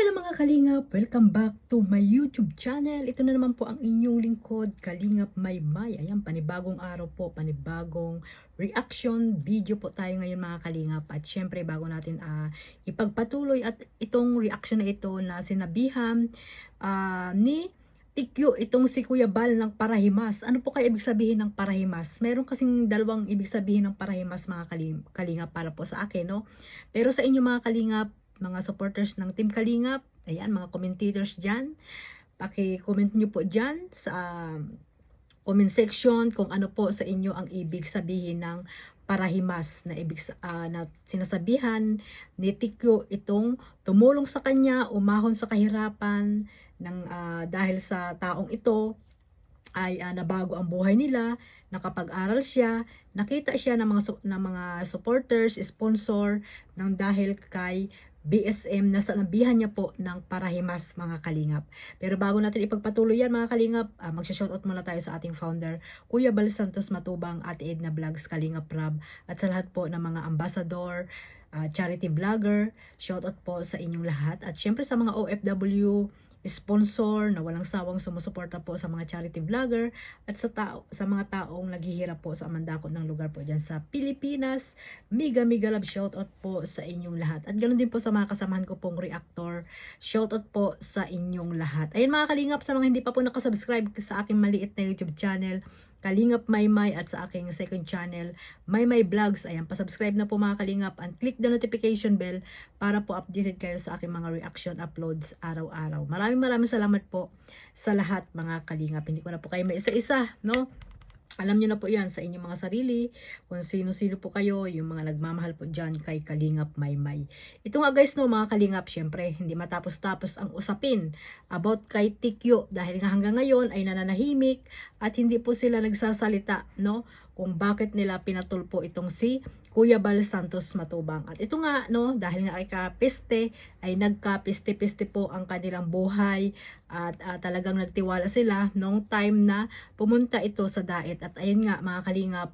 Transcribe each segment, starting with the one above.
Hello mga Kalingap! Welcome back to my YouTube channel. Ito na naman po ang inyong lingkod, Kalingap Maymay. Ayan, panibagong araw po, panibagong reaction video po tayo ngayon mga Kalingap. At syempre bago natin ipagpatuloy at itong reaction na ito na sinabihan ni Tikyo, itong si Kuya Bal ng Parahimas. Ano po kaya ibig sabihin ng Parahimas? Meron kasing dalawang ibig sabihin ng Parahimas mga Kalingap para po sa akin, no? Pero sa inyo mga Kalingap, mga supporters ng Team Kalingap, ayan, mga commentators dyan, paki-comment nyo po dyan sa comment section kung ano po sa inyo ang ibig sabihin ng parahimas na na sinasabihan ni Tikyo itong tumulong sa kanya, umahon sa kahirapan ng dahil sa taong ito ay nabago ang buhay nila, nakapag-aral siya, nakita siya ng mga supporters, sponsor ng dahil kay BSM na sanabihan niya po ng parahimas mga Kalingap. Pero bago natin ipagpatuloy yan mga Kalingap, magsha-shoutout muna tayo sa ating founder, Kuya Bal Santos Matubang, Ate Edna Vlogs, Kalingap Rab, at sa lahat po ng mga ambassador, charity vlogger, shoutout po sa inyong lahat. At syempre sa mga OFW, sponsor na walang sawang sumusuporta po sa mga charity vlogger at sa mga taong naghihirap po sa mandakot ng lugar po dyan sa Pilipinas. Mega love shoutout po sa inyong lahat. At ganoon din po sa mga kasamahan ko pong reactor. Shoutout po sa inyong lahat. Ayun mga Kalingap, sa mga hindi pa po nakasubscribe sa aking maliit na YouTube channel, Kalingap Maymay, at sa aking second channel, Maymay Vlogs. Ayan, pasubscribe na po mga Kalingap and click the notification bell para po updated kayo sa aking mga reaction uploads araw-araw. Maraming salamat po sa lahat mga Kalingap. Hindi ko na po kayo may isa-isa, no? Alam niyo na po yan sa inyong mga sarili, kung sino-sino po kayo, yung mga nagmamahal po dyan kay Kalingap Maymay. Ito nga guys, no, mga Kalingap, syempre, hindi matapos-tapos ang usapin about kay Tikyo dahil nga hanggang ngayon ay nananahimik at hindi po sila nagsasalita, no, kung bakit nila pinatulpo itong si Kuya Bal Santos Matubang. At ito nga, no, dahil nga ay kapiste, ay nagkapiste-piste po ang kanilang buhay at talagang nagtiwala sila nung time na pumunta ito sa Daet. At ayun nga mga Kalingap,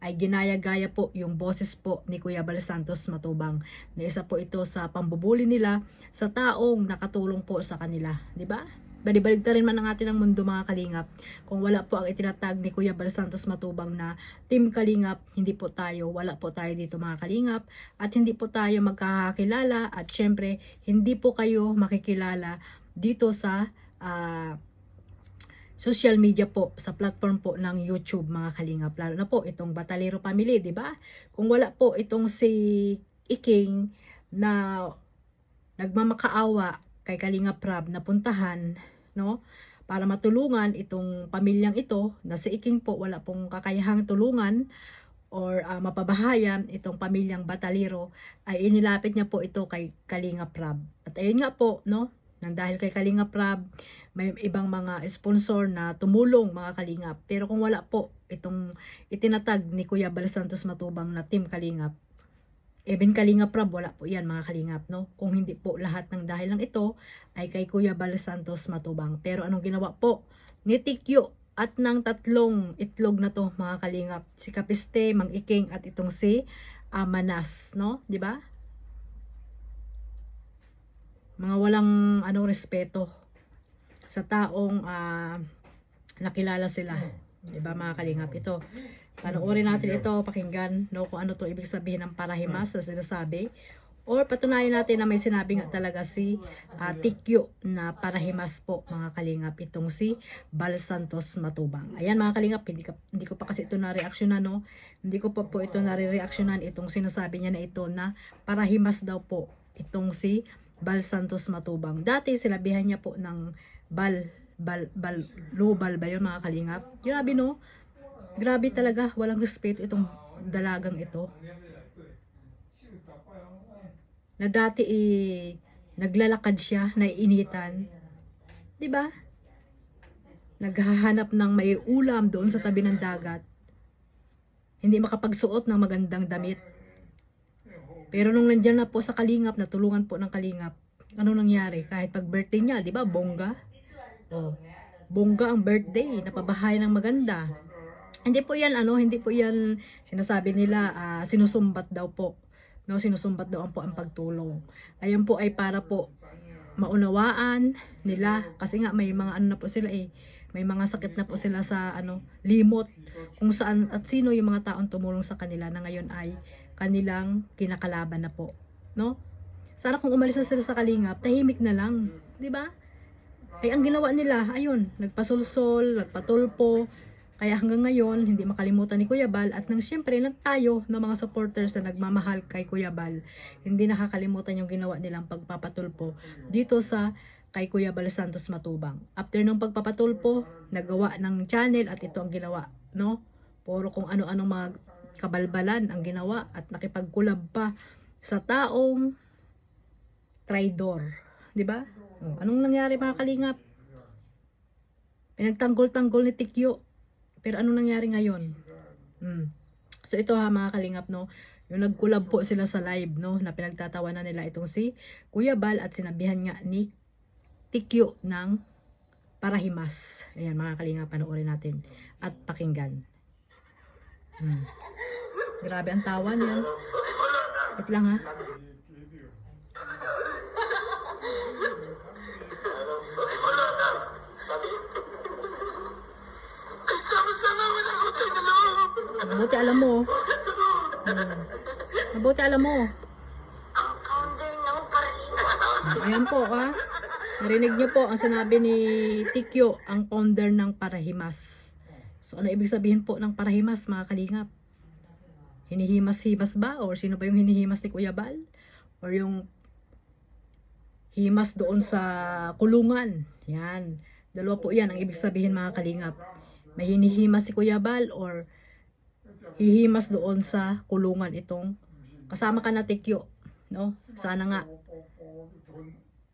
ay ginaya-gaya po yung boses po ni Kuya Bal Santos Matubang, na isa po ito sa pambubuli nila sa taong nakatulong po sa kanila, di ba? Balibaligtarin man ang atin ng mundo mga Kalingap, kung wala po ang itinatag ni Kuya Bal Santos Matubang na Team Kalingap, hindi po tayo, wala po tayo dito mga Kalingap, at hindi po tayo magkakakilala, at syempre hindi po kayo makikilala dito sa social media po, sa platform po ng YouTube mga Kalingap, lalo na po itong Batalero Family, di ba? Kung wala po itong si Iking na nagmamakaawa kay Kalingap Rab na puntahan, no, para matulungan itong pamilyang ito na si Iking po wala pong kakayahang tulungan or mapabahayan itong pamilyang Batalero, ay inilapit niya po ito kay Kalingap Rab. At ayun nga po, no, nang dahil kay Kalingap Rab, may ibang mga sponsor na tumulong mga Kalingap. Pero kung wala po itong itinatag ni Kuya Bal Santos Matubang na Team Kalingap, even Kalingap Rab, wala po yan mga Kalingap, no? Kung hindi po lahat ng dahil lang ito ay kay Kuya Bal Santos Matubang. Pero anong ginawa po ni Tikyo at ng tatlong itlog na to mga Kalingap, si Kapiste, Mang Iking, at itong si Manas, no? Di ba? Mga walang respeto sa taong nakilala sila, di ba mga Kalingap? Ito, panoorin natin ito, pakinggan, no, kung ano to ibig sabihin ng parahimas na sinasabi, or patunayan natin na may sinabi nga talaga si Tikyo na parahimas po mga Kalingap, itong si Bal Santos Matubang. Ayan mga Kalingap, hindi ko pa kasi ito na-reactionan, no? Hindi ko pa po ito na-reactionan itong sinasabi niya na ito na parahimas daw po itong si Bal Santos Matubang. Dati sinabihan niya po ng Lubal ba yun mga Kalingap? Grabe, no? Grabe talaga, walang respeto itong dalagang ito. Na dati naglalakad siya, naiinitan. 'Di ba? Naghahanap ng may ulam doon sa tabi ng dagat. Hindi makapagsuot ng magandang damit. Pero nung nandiyan na po sa Kalingap, natulungan po ng Kalingap, ano nangyari? Kahit pag birthday niya, 'di ba? Bongga. Oh. Bongga ang birthday, napabahay ng maganda. Hindi po 'yan hindi po 'yan sinasabi nila sinusumbat daw po. No, sinusumbat daw po ang pagtulong. Ayun po ay para po maunawaan nila kasi nga may mga ano na po sila may mga sakit na po sila sa limot kung saan at sino yung mga taong tumulong sa kanila na ngayon ay kanilang kinakalaban na po, no? Sana kung umalis na sila sa kalingap, tahimik na lang, 'di ba? Ay ang ginawa nila, ayun, nagpasulsol, nagpatulpo. Kaya hanggang ngayon, hindi makalimutan ni Kuya Bal at siyempre tayo ng mga supporters na nagmamahal kay Kuya Bal, hindi nakakalimutan yung ginawa nilang pagpapatulpo dito sa kay Kuya Bal Santos Matubang. After ng pagpapatulpo, nagawa ng channel at ito ang ginawa, no? Puro kung ano-anong mga kabalbalan ang ginawa at nakipagkulab pa sa taong traidor, 'di ba? Anong nangyari mga kalingap? Pinagtanggol-tanggol ni Tikyo. Pero ano nangyari ngayon? So ito mga kalingap, no, yung nagkulab po sila sa live, no, na pinagtatawanan nila itong si Kuya Bal at sinabihan nga ni Tikyo ng parahimas. Ayan mga kalingap, panoorin natin at pakinggan. Grabe ang tawa niyan. Wait lang ha. Mabuti alam mo. Mabuti alam mo. Ang founder ng Parahimas. Ayan po ha. Narinig niyo po ang sinabi ni Tikyo, ang founder ng Parahimas. So ano ibig sabihin po ng Parahimas mga kalingap? Hinihimas-himas ba? Or sino ba yung hinihimas ni Kuya Bal? Or yung himas doon sa kulungan? Yan. Dalawa po yan ang ibig sabihin mga kalingap. May hinihimas si Kuya Bal or hihimas doon sa kulungan itong kasama ka na Tikyo, no? Sana nga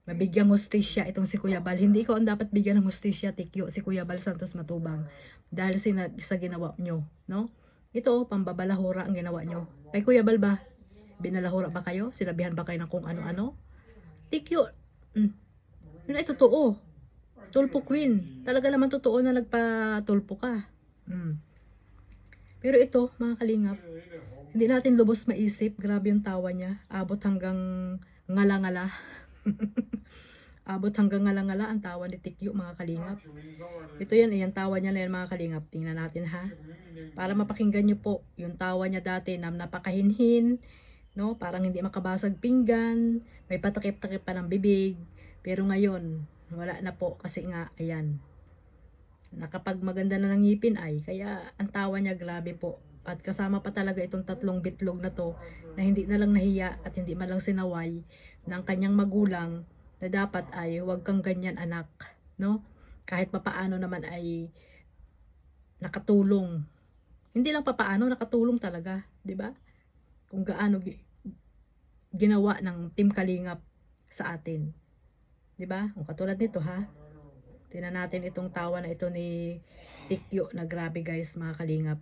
mabigyang hustisya itong si Kuya Bal. Hindi ko ang dapat bigyan ng hustisya, Tikyo, si Kuya Bal Santos Matubang dahil sa ginawa nyo, no? Ito, pambabalahura ang ginawa nyo. Kay Kuya Bal ba? Binalahura ba kayo? Sinabihan ba kayo ng kung ano-ano? Tikyo, yun ay totoo. Tulpo Queen. Talaga naman totoo na nagpatulpo ka. Pero ito, mga kalingap, hindi natin lubos maisip. Grabe yung tawa niya. Abot hanggang ngala-ngala. Abot hanggang ngala-ngala ang tawa ni Tikyo, mga kalingap. Ito yan, yung tawa niya na yan, mga kalingap. Tingnan natin ha. Para mapakinggan nyo po yung tawa niya dati na napakahinhin, no? Parang hindi makabasag pinggan, may patakip-takip pa ng bibig. Pero ngayon, wala na po kasi nga, ayan. Nakapagmaganda na ng ngipin ay, kaya ang tawa niya grabe po. At kasama pa talaga itong tatlong bitlog na to na hindi na lang nahiya at hindi man lang sinaway ng kanyang magulang na dapat ay huwag kang ganyan anak, no? Kahit papaano naman ay nakatulong. Hindi lang papaano, nakatulong talaga, 'di ba? Kung gaano ginawa ng Team Kalingap sa atin. 'Di ba? Kung katulad nito ha. Tingnan natin itong tawa na ito ni Tikyo na grabe guys, mga kalingap.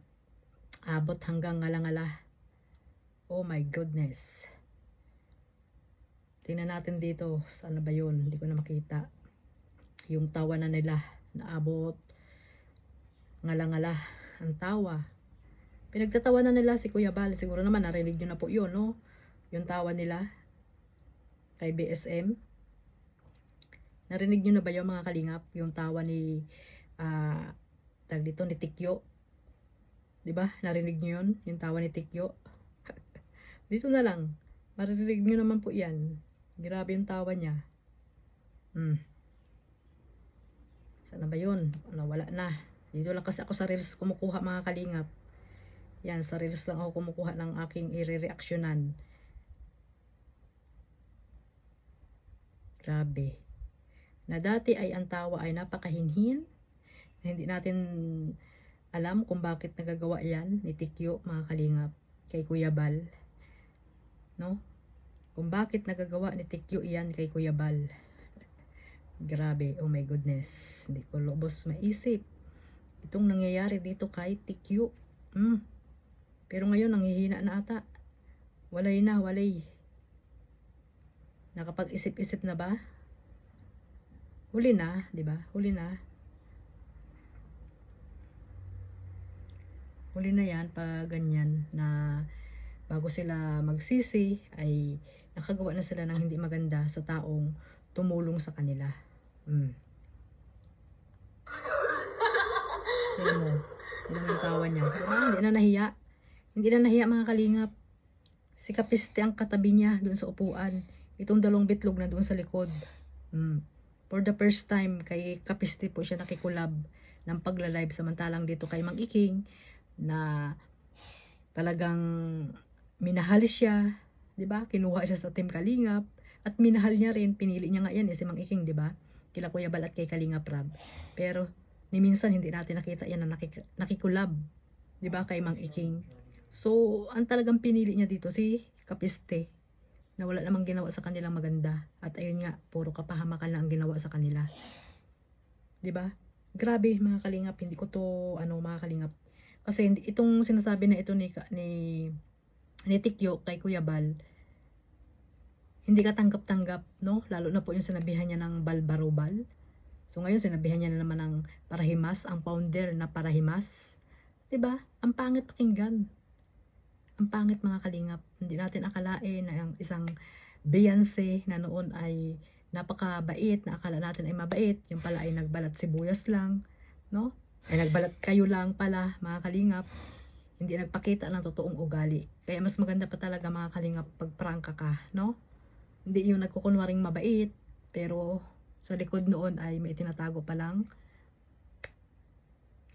Abot hanggang ngala-ngala. Oh my goodness. Tingnan natin dito. Saan ba yun? Hindi ko na makita. Yung tawa na nila. Naabot. Ngala-ngala. Ang tawa. Pinagtatawa na nila si Kuya Bal. Siguro naman narinig nyo na po yun, no? Yung tawa nila. Kay BSM. Narinig nyo na ba yung mga kalingap? Yung tawa ni tag dito ni Tikyo. 'Di ba? Narinig nyo yun? Yung tawa ni Tikyo. Dito na lang. Maririnig nyo naman po 'yan. Grabe yung tawa niya. Sana ba yun? Nawala na. Dito lang kasi ako sa reels kumukuha, mga kalingap. Yan, sa reels lang ako kumukuha ng aking i-reactionan. Grabe. Na dati ay ang tawa ay napakahinhin. Hindi natin alam kung bakit nagagawa yan ni Tikyo, mga kalingap, kay Kuya Bal. No? Kung bakit nagagawa ni Tikyo yan kay Kuya Bal. Grabe, oh my goodness. Hindi ko lubos maisip itong nangyayari dito kay Tikyo. Pero ngayon, nanghihina na ata. Walay na, walay. Nakapag-isip-isip na ba? Huli na, 'di ba? Huli na. Huli na 'yan pag ganyan na bago sila magsisi ay nakagawa na sila ng hindi maganda sa taong tumulong sa kanila. Tignan mo, tignan ang tawa niya. Diba? Hindi na nahiya. Hindi na nahiya mga kalingap. Si Kapiste ang katabi niya doon sa upuan. Itong dalawang bitlog na doon sa likod. For the first time, kay Kapiste po siya nakikulab ng pagla-live. Samantalang dito kay Mang Iking na talagang minahal siya. Diba? Kinuha siya sa Team Kalingap. At minahal niya rin. Pinili niya nga yan si Mang Iking, diba? Kila Kuya Bal at kay Kalingap Rab. Pero ni minsan hindi natin nakita yan na nakikulab, 'di ba, kay Mang Iking. So, ang talagang pinili niya dito si Kapiste na wala namang ginawa sa kanilang maganda at ayun nga, puro kapahamakan lang ang ginawa sa kanila. 'Di ba? Grabe mga kalingap, hindi ko to mga kalingap. Kasi itong sinasabi na ito ni Tikyo kay Kuya Bal, hindi ka tanggap-tanggap, no? Lalo na po yung sinabihan niya ng Balbarobal. So ngayon sinabihan niya na naman ng Parahimas, ang founder na Parahimas. 'Di ba? Ang pangit pakinggan. Ang pangit mga kalingap. Hindi natin akalain na ang isang Beyonce na noon ay napakabait, na akala natin ay mabait, yung pala ay nagbalat sibuyas lang, no? Ay nagbalat kayo lang pala mga kalingap. Hindi nagpakita ng totoong ugali. Kaya mas maganda pa talaga mga kalingap pag prangka ka, no? Hindi yung nagkukunwaring mabait, pero sa likod noon ay may tinatago pa lang.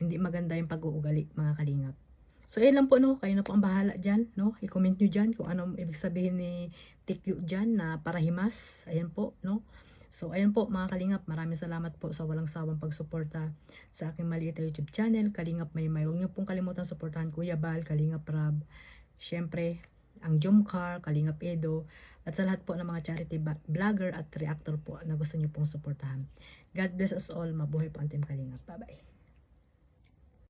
Hindi maganda yung pag-uugali mga kalingap. So ayun lang po, no? Kayo na po ang bahala dyan, no? I-comment nyo dyan kung anong ibig sabihin ni Tikyo dyan na Parahimas. Ayan po, no? So ayan po mga kalingap, maraming salamat po sa walang sawang pagsuporta sa aking maliit na YouTube channel, Kalingap Maymay. Huwag nyo pong kalimutan suportahan Kuya Bal, Kalingap Rab, syempre ang Jomcar, Kalingap Edo, at sa lahat po ng mga charity vlogger at reactor po na gusto nyo pong suportahan. God bless us all. Mabuhay po ang Team Kalingap. Bye-bye.